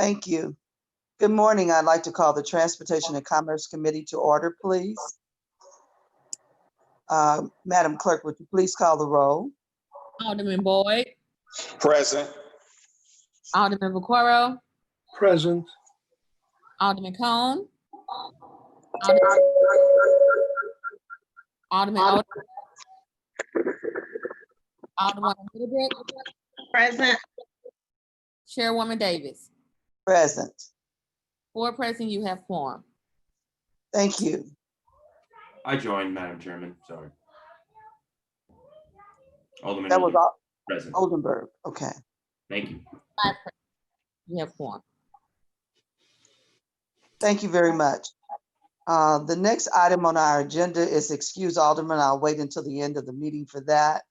Thank you. Good morning. I'd like to call the Transportation and Commerce Committee to order, please. Madam Clerk, would you please call the roll? Alderman Boyd, Present. Alderman Vaquero, Present. Alderman Cone, Alderman Alderwoman Middlebrook, Present. Chairwoman Davis. Present. 4 present, you have quorum. Thank you. I joined, Madam Chairman. Sorry. Alderman That was present. Oldenburg. Okay. Thank you. 5 present, you have quorum. Thank you very much. The next item on our agenda is excuse Alderman. I'll wait until the end of the meeting for that.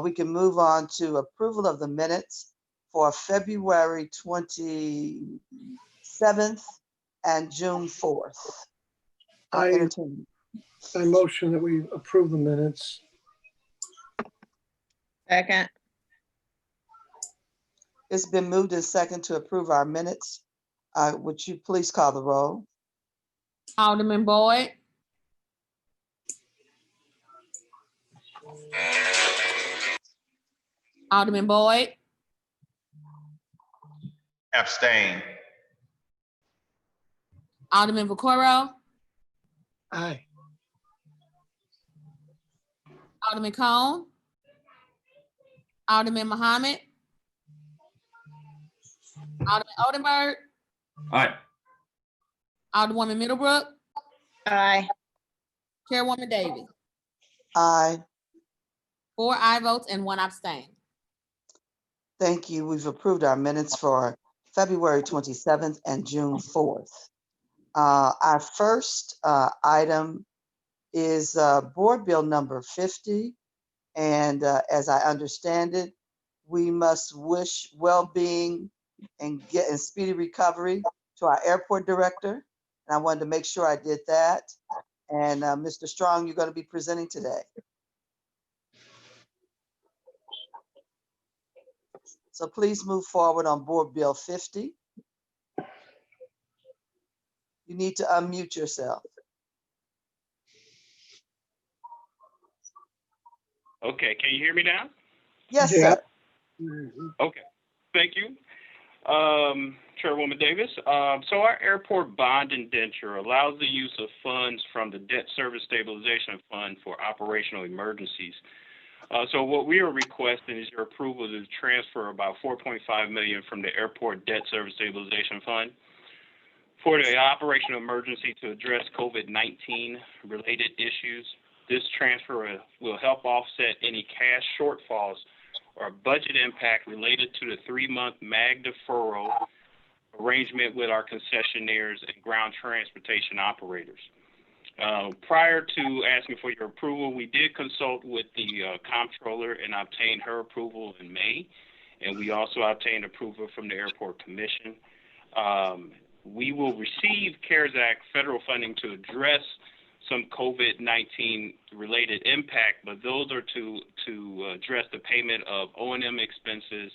We can move on to approval of the minutes for February 27th and June 4th. I motion that we approve the minutes. Second. It's been moved and second to approve our minutes. Would you please call the roll? Alderman Boyd, Alderman Boyd, Abstain. Alderman Vaquero, Aye. Alderman Cone, Alderman Muhammad, Alderman Oldenburg, Aye. Alderwoman Middlebrook, Aye. Chairwoman Davis. Aye. 4 aye votes and 1 abstain. Thank you. We've approved our minutes for February 27th and June 4th. Our first item is Board Bill number 50. And as I understand it, we must wish well-being and speedy recovery to our airport director. And I wanted to make sure I did that. And Mr. Strong, you're going to be presenting today. So please move forward on Board Bill 50. You need to unmute yourself. Okay, can you hear me now? Yes, Yeah. sir. Okay, thank you. Chairwoman Davis, so our airport bond indenture allows the use of funds from the Debt Service Stabilization Fund for operational emergencies. So what we are requesting is your approval to transfer about $4.5 million from the Airport Debt Service Stabilization Fund for the operational emergency to address COVID-19 related issues. This transfer will help offset any cash shortfalls or budget impact related to the 3-month MAG deferral arrangement with our concessionaires and ground transportation operators. Prior to asking for your approval, we did consult with the comptroller and obtained her approval in May, and we also obtained approval from the Airport Commission. We will receive CARES Act federal funding to address some COVID-19 related impact, but those are to address the payment of O&M expenses,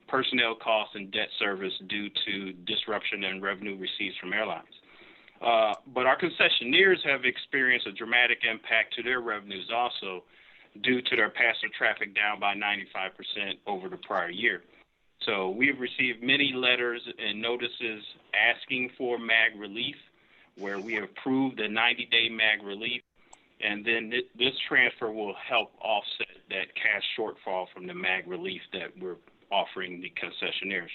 personnel costs, and debt service due to disruption in revenue receipts from airlines. But our concessionaires have experienced a dramatic impact to their revenues also due to their passenger traffic down by 95% over the prior year. So we've received many letters and notices asking for MAG relief, where we approved a 90-day MAG relief, and then this transfer will help offset that cash shortfall from the MAG relief that we're offering the concessionaires.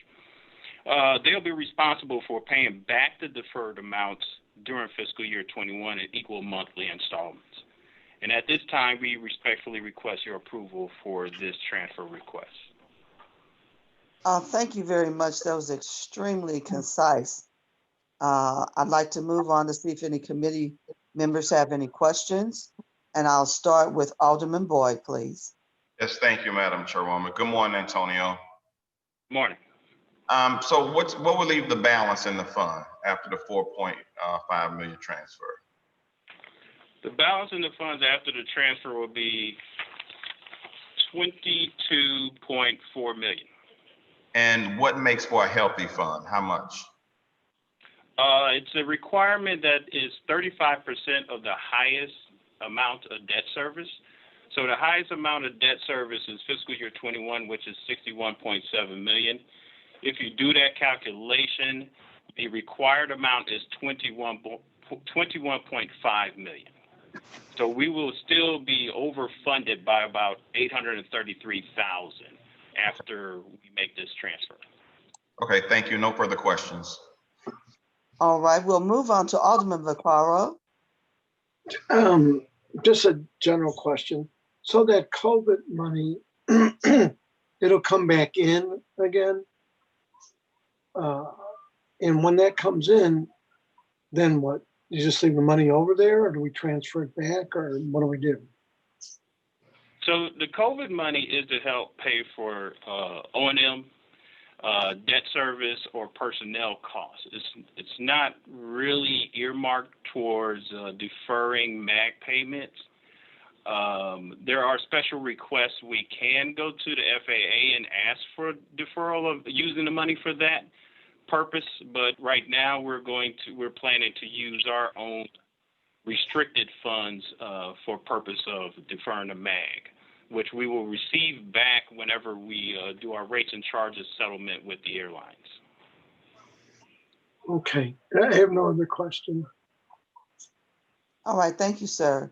They'll be responsible for paying back the deferred amounts during fiscal year 21 in equal monthly installments. And at this time, we respectfully request your approval for this transfer request. Thank you very much. That was extremely concise. I'd like to move on to see if any committee members have any questions. And I'll start with Alderman Boyd, please. Yes, thank you, Madam Chairwoman. Good morning, Antonio. Morning. So what will leave the balance in the fund after the 4.5 million transfer? The balance in the funds after the transfer will be $22.4 million. And what makes for a healthy fund? How much? It's a requirement that is 35% of the highest amount of debt service. So the highest amount of debt service is fiscal year 21, which is 61.7 million. If you do that calculation, the required amount is 21.5 million. So we will still be overfunded by about 833,000 after we make this transfer. Okay, thank you. No further questions. All right, we'll move on to Alderman Vaccaro. Just a general question. So that COVID money, it'll come back in again? And when that comes in, then what? You just leave the money over there, or do we transfer it back, or what do we do? So the COVID money is to help pay for O&M, debt service, or personnel costs. It's not really earmarked towards deferring MAG payments. There are special requests we can go to the FAA and ask for deferral of using the money for that purpose, but right now we're planning to use our own restricted funds for purpose of deferring the MAG, which we will receive back whenever we do our rates and charges settlement with the airlines. Okay, I have no other question. All right, thank you, sir.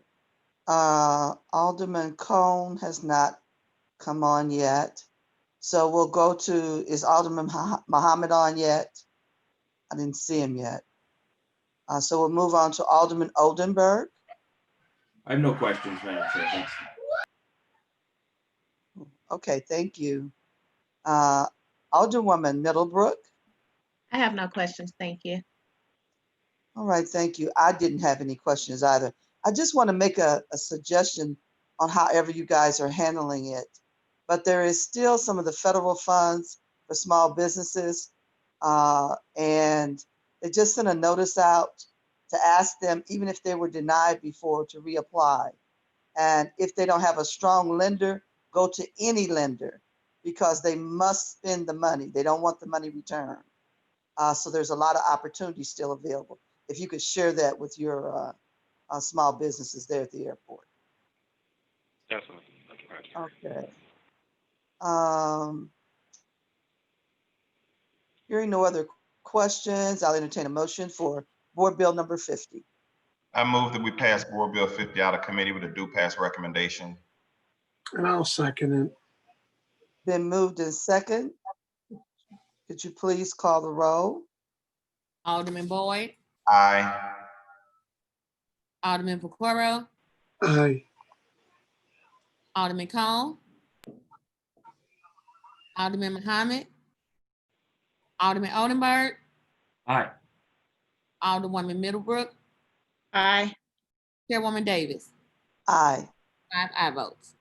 Alderman Cone has not come on yet. So we'll go to, is Alderman Muhammad on yet? I didn't see him yet. So we'll move on to Alderman Oldenburg. I have no questions, Madam Chair. Thanks. Okay, thank you. Alderwoman Middlebrook. I have no questions. Thank you. All right, thank you. I didn't have any questions either. I just want to make a suggestion on however you guys are handling it. But there is still some of the federal funds for small businesses. And they just sent a notice out to ask them, even if they were denied before, to reapply. And if they don't have a strong lender, go to any lender because they must spend the money. They don't want the money returned. So there's a lot of opportunity still available. If you could share that with your small businesses there at the airport. Definitely. Okay. Hearing no other questions, I'll entertain a motion for Board Bill number 50. I move that we pass Board Bill 50 out of committee with a due pass recommendation. And I'll second it. Been moved in second. Could you please call the roll? Alderman Boyd, Aye. Alderman Vaccaro, Aye. Alderman Cone, Alderman Muhammad, Alderman Oldenburg, Aye. Alderwoman Middlebrook, Aye. Chairwoman Davis. Aye. 5 aye votes.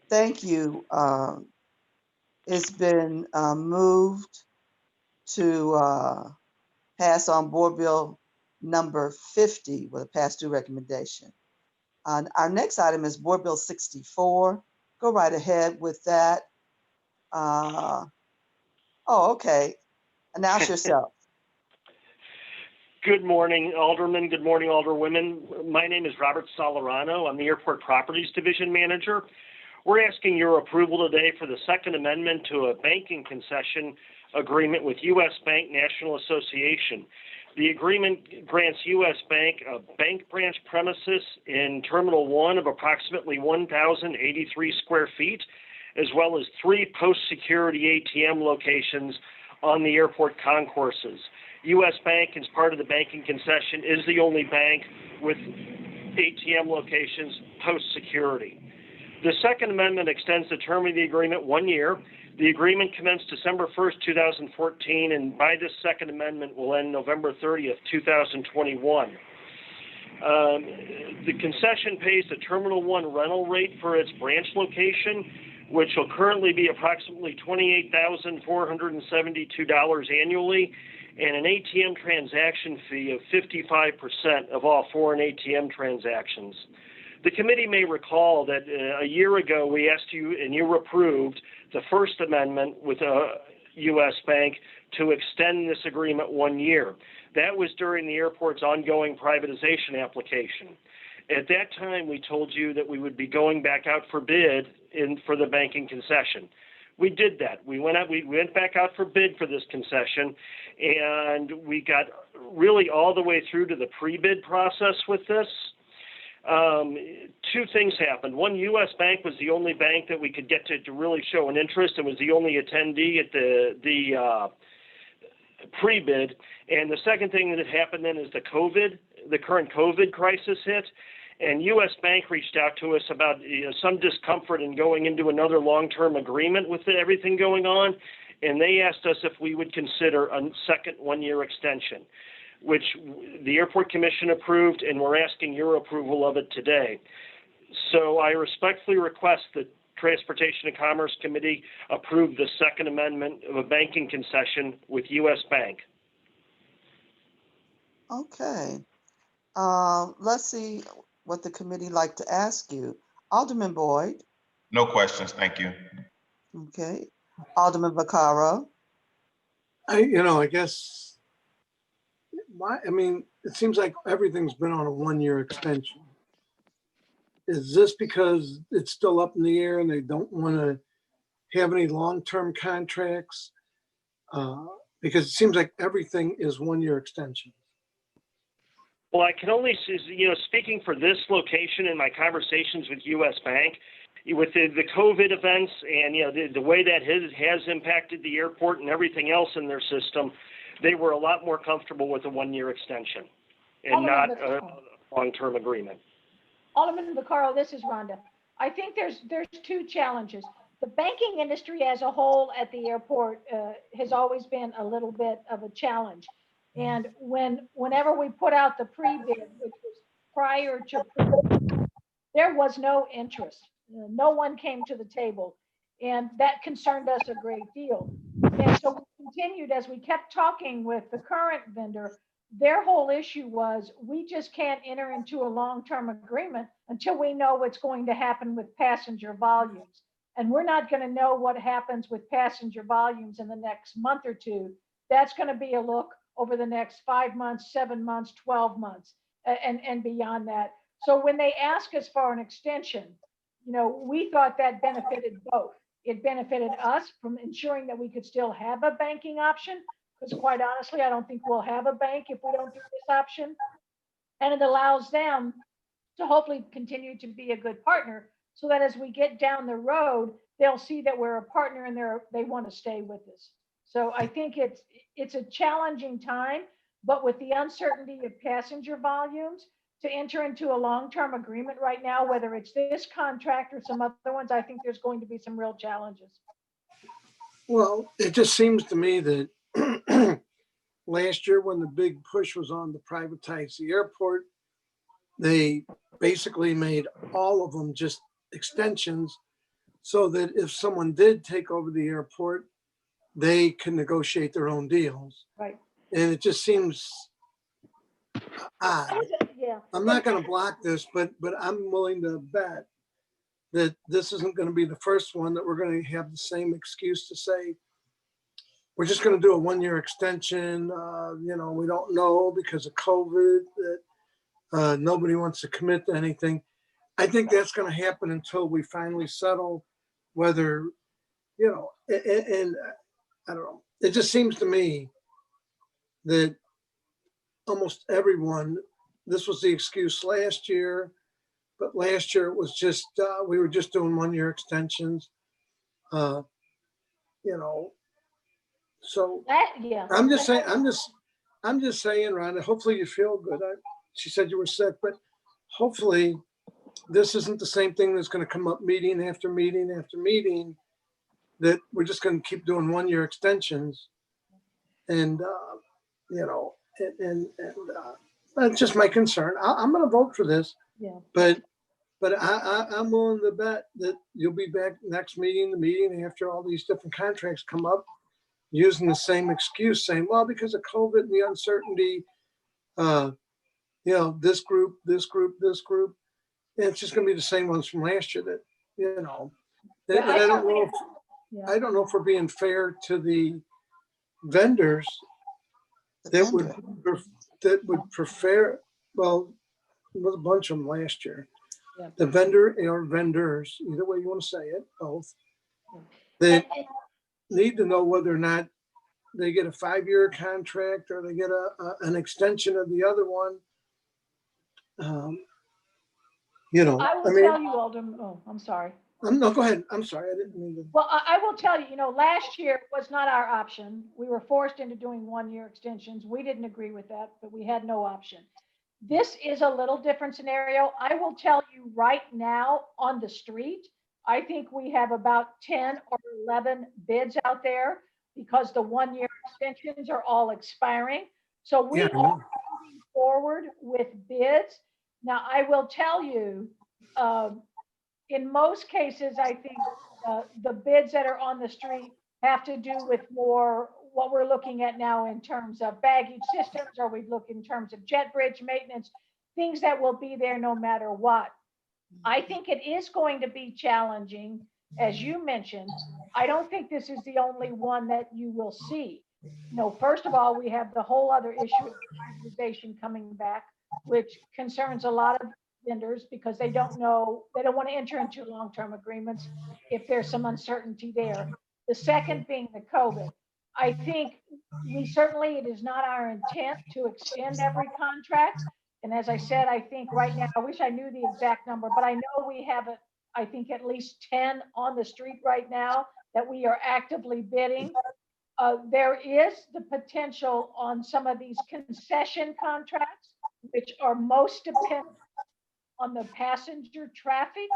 Thank you. It's been moved to pass on Board Bill number 50 with a pass-through recommendation. Our next item is Board Bill 64. Go right ahead with that. Okay. Announce yourself. Good morning, Alderman. Good morning, Alderwomen. My name is Robert Solerano. I'm the Airport Properties Division Manager. We're asking your approval today for the Second Amendment to a banking concession agreement with U.S. Bank National Association. The agreement grants U.S. Bank a bank branch premises in Terminal 1 of approximately 1,083 square feet, as well as 3 post-security ATM locations on the airport concourses. U.S. Bank, as part of the banking concession, is the only bank with ATM locations post-security. The Second Amendment extends the term of the agreement 1 year. The agreement commenced December 1st, 2014, and by this Second Amendment will end November 30th, 2021. The concession pays the Terminal 1 rental rate for its branch location, which will currently be approximately $28,472 annually, and an ATM transaction fee of 55% of all foreign ATM transactions. The committee may recall that a year ago we asked you and you approved the First Amendment with a U.S. bank to extend this agreement 1 year. That was during the airport's ongoing privatization application. At that time, we told you that we would be going back out for bid for the banking concession. We did that. We went back out for bid for this concession, and we got really all the way through to the pre-bid process with this. Two things happened. One, U.S. Bank was the only bank that we could get to really show an interest and was the only attendee at the pre-bid. And the second thing that happened then is the current COVID crisis hit. And U.S. Bank reached out to us about some discomfort in going into another long-term agreement with everything going on. And they asked us if we would consider a second 1-year extension, which the Airport Commission approved, and we're asking your approval of it today. So I respectfully request that Transportation and Commerce Committee approve the Second Amendment of a banking concession with U.S. Bank. Okay. Let's see what the committee like to ask you. Alderman Boyd. No questions, thank you. Okay. Alderman Vaccaro. I guess, it seems like everything's been on a 1-year extension. Is this because it's still up in the air and they don't want to have any long-term contracts? Because it seems like everything is 1-year extension. Well, I can only, speaking for this location in my conversations with U.S. Bank, with the COVID events and, the way that has impacted the airport and everything else in their system, they were a lot more comfortable with a 1-year extension and not a long-term agreement. Alderman Vaccaro, this is Rhonda. I think there's two challenges. The banking industry as a whole at the airport has always been a little bit of a challenge. And whenever we put out the pre-bid, which was prior to pre-bid, there was no interest. No one came to the table, and that concerned us a great deal. And so we continued as we kept talking with the current vendor. Their whole issue was we just can't enter into a long-term agreement until we know what's going to happen with passenger volumes. And we're not going to know what happens with passenger volumes in the next month or two. That's going to be a look over the next 5 months, 7 months, 12 months, and beyond that. So when they ask us for an extension, we thought that benefited both. It benefited us from ensuring that we could still have a banking option, because quite honestly, I don't think we'll have a bank if we don't do this option. And it allows them to hopefully continue to be a good partner so that as we get down the road, they'll see that we're a partner and they want to stay with us. So I think it's a challenging time, but with the uncertainty of passenger volumes, to enter into a long-term agreement right now, whether it's this contract or some other ones, I think there's going to be some real challenges. Well, it just seems to me that last year when the big push was on to privatize the airport, they basically made all of them just extensions so that if someone did take over the airport, they can negotiate their own deals. Right. And it just seems odd. Yeah. I'm not going to block this, but I'm willing to bet that this isn't going to be the first one that we're going to have the same excuse to say, we're just going to do a 1-year extension. We don't know because of COVID that nobody wants to commit to anything. I think that's going to happen until we finally settle whether, and I don't know. It just seems to me that almost everyone, this was the excuse last year, but last year it was just, we were just doing 1-year extensions, So Yeah. I'm just saying, Rhonda, hopefully you feel good. She said you were sick, but hopefully this isn't the same thing that's going to come up meeting after meeting after meeting, that we're just going to keep doing 1-year extensions. And, that's just my concern. I'm going to vote for this, Yeah. but I'm willing to bet that you'll be back next meeting, the meeting after all these different contracts come up, using the same excuse, saying, well, because of COVID and the uncertainty, this group. it's just gonna be the same ones from last year that, you know. And Yeah, I don't know if, Yeah. I don't know if we're being fair to the vendors The that vendor. would prefer, well, there was a bunch of them last year. Yeah. The vendor or vendors, either way you want to say it, both, And- that and- need to know whether or not they get a 5-year contract or they get an extension of the other one. You know, I I will mean, tell you, Alderman, oh, I'm sorry. no, go ahead. I'm sorry. I didn't mean to. Well, I will tell you, last year was not our option. We were forced into doing 1-year extensions. We didn't agree with that, but we had no option. This is a little different scenario. I will tell you right now on the street, I think we have about 10 or 11 bids out there because the 1-year extensions are all expiring. So we Yeah, are moving forward with bids. Now, I will tell you, in most cases, I think the bids that are on the street have to do with more what we're looking at now in terms of baggage systems, or we look in terms of jet bridge maintenance, things that will be there no matter what. I think it is going to be challenging, as you mentioned. I don't think this is the only one that you will see. First of all, we have the whole other issue of privatization coming back, which concerns a lot of vendors because they don't want to enter into long-term agreements if there's some uncertainty there. The second being the COVID. I think it is not our intent to extend every contract. And as I said, I think right now, I wish I knew the exact number, but I know we have, I think at least 10 on the street right now that we are actively bidding. There is the potential on some of these concession contracts, which are most dependent on the passenger traffic.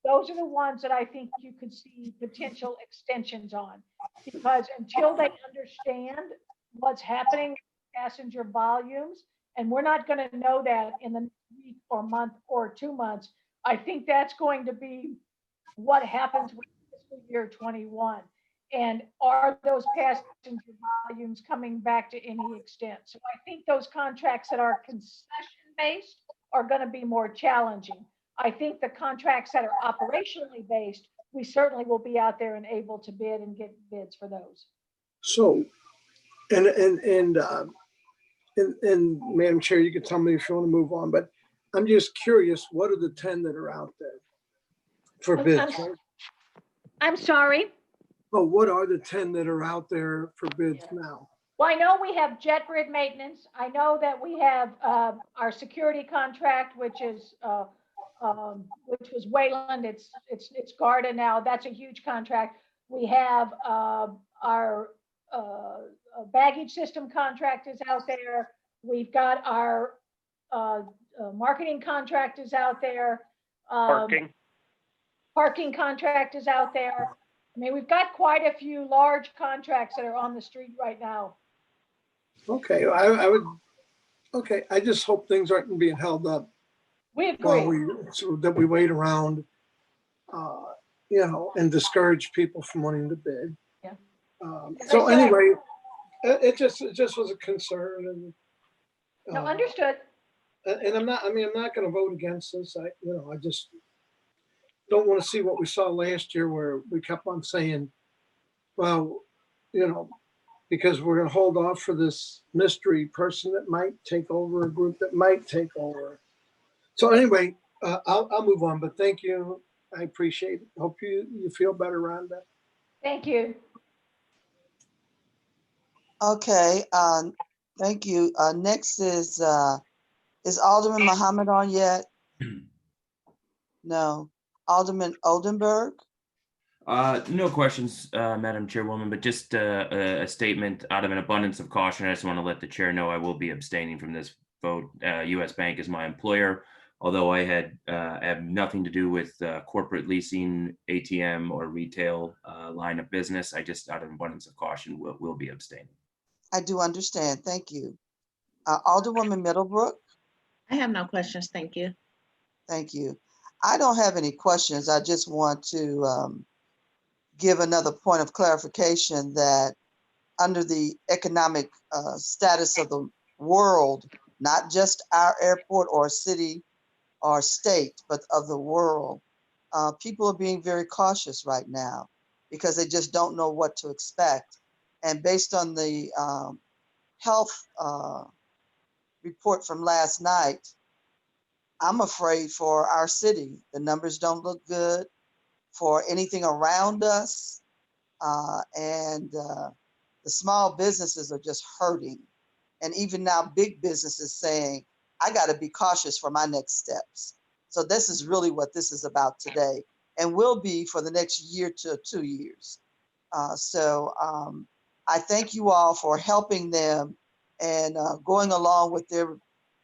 Those are the ones that I think you could see potential extensions on, because until they understand what's happening with passenger volumes, and we're not going to know that in the week or month or 2 months, I think that's going to be what happens with fiscal year 21. And are those passenger volumes coming back to any extent? So I think those contracts that are concession based are going to be more challenging. I think the contracts that are operationally based, we certainly will be out there and able to bid and get bids for those. So, and Madam Chair, you can tell me if you want to move on, but I'm just curious, what are the 10 that are out there for bids? I'm sorry. Oh, what are the 10 that are out there for bids now? Well, I know we have jet bridge maintenance. I know that we have our security contract, which was Wayland. It's Garda now. That's a huge contract. We have our baggage system contract is out there. We've got our marketing contract is out there. Parking contract is out there. I mean, we've got quite a few large contracts that are on the street right now. Okay, okay. I just hope things aren't being held up. We agree. So that we wait around, and discourage people from wanting to bid. Yeah. So anyway, it just was a concern, and no, understood. And I'm not going to vote against this. I just don't want to see what we saw last year, where we kept on saying, well, because we're going to hold off for this mystery person that might take over, a group that might take over. So anyway, I'll move on, but thank you. I appreciate it. Hope you feel better, Rhonda. Thank you. Okay, thank you. Next is Alderman Muhammad on yet? No. Alderman Oldenburg? No questions, Madam Chairwoman, but just a statement out of an abundance of caution. I just want to let the chair know I will be abstaining from this vote. U.S. Bank is my employer, although I have nothing to do with corporate leasing, ATM, or retail line of business. I just, out of abundance of caution, will be abstaining. I do understand. Thank you. Alderwoman Middlebrook? I have no questions. Thank you. Thank you. I don't have any questions. I just want to give another point of clarification that under the economic status of the world, not just our airport or city our state, but of the world. People are being very cautious right now because they just don't know what to expect. And based on the health report from last night, I'm afraid for our city. The numbers don't look good for anything around us. And the small businesses are just hurting. And even now, big businesses saying, I got to be cautious for my next steps. So this is really what this is about today, and will be for the next year to 2 years. So I thank you all for helping them and going along with their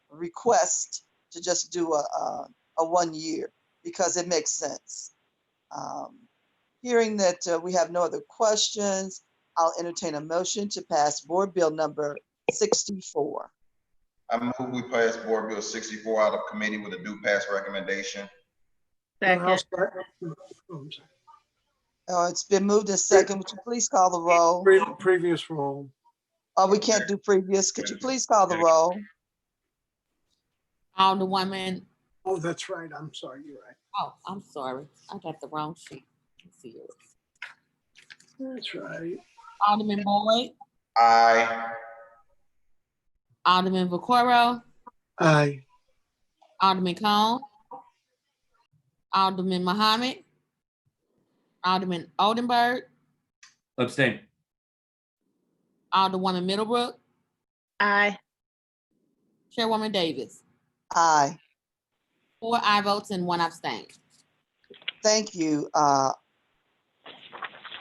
request to just do a 1 year, because it makes sense. Hearing that we have no other questions, I'll entertain a motion to pass Board Bill number 64. I move we pass Board Bill 64 out of committee with a due pass recommendation. And I'll Second. start- oh, I'm sorry. It's been moved and second. Would you please call the roll? Previous roll. Oh, we can't do previous. Could you please call the roll? Alderwoman, Oh, that's right. I'm sorry. You're right. oh, I'm sorry. I got the wrong sheet. Let's see yours. That's right. Alderman Boyd, Aye. Alderman Vaccaro, Aye. Alderman Cone, Alderman Muhammad, Alderman Oldenburg, Abstain. Alderwoman Middlebrook, Aye. Chairwoman Davis. Aye. 4 aye votes and 1 abstain. Thank you.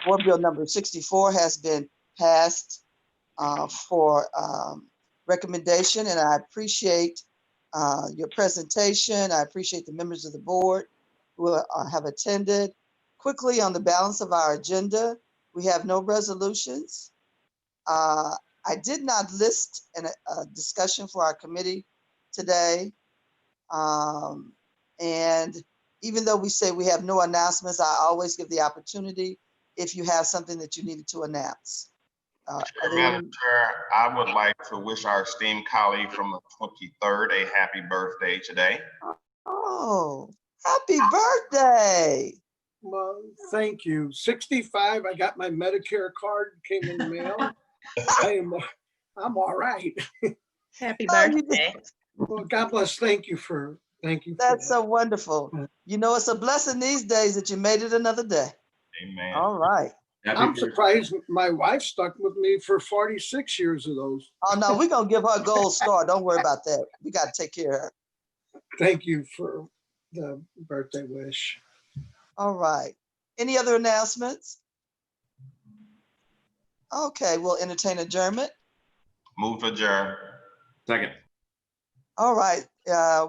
Board Bill number 64 has been passed for recommendation, and I appreciate your presentation. I appreciate the members of the board who have attended. Quickly on the balance of our agenda, we have no resolutions. I did not list a discussion for our committee today. And even though we say we have no announcements, I always give the opportunity if you have something that you needed to announce. Madam Chair, I would like to wish our esteemed colleague from the 23rd a happy birthday today. Oh, happy birthday. Well, thank you. 65. I got my Medicare card, came in the mail. I'm all right. Happy Oh, you birthday. Well, God bless. Thank you for That's that. so wonderful. You know, it's a blessing these days that you made it another day. Amen. All right. Happy I'm birthday. surprised my wife stuck with me for 46 years of those. Oh, no, we're going to give her a gold star. Don't worry about that. We got to take care of her. Thank you for the birthday wish. All right. Any other announcements? Okay, we'll entertain adjournment. Move to adjourn. Second. All right.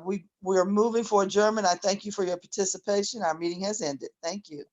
We are moving for adjournment. I thank you for your participation. Our meeting has ended. Thank you.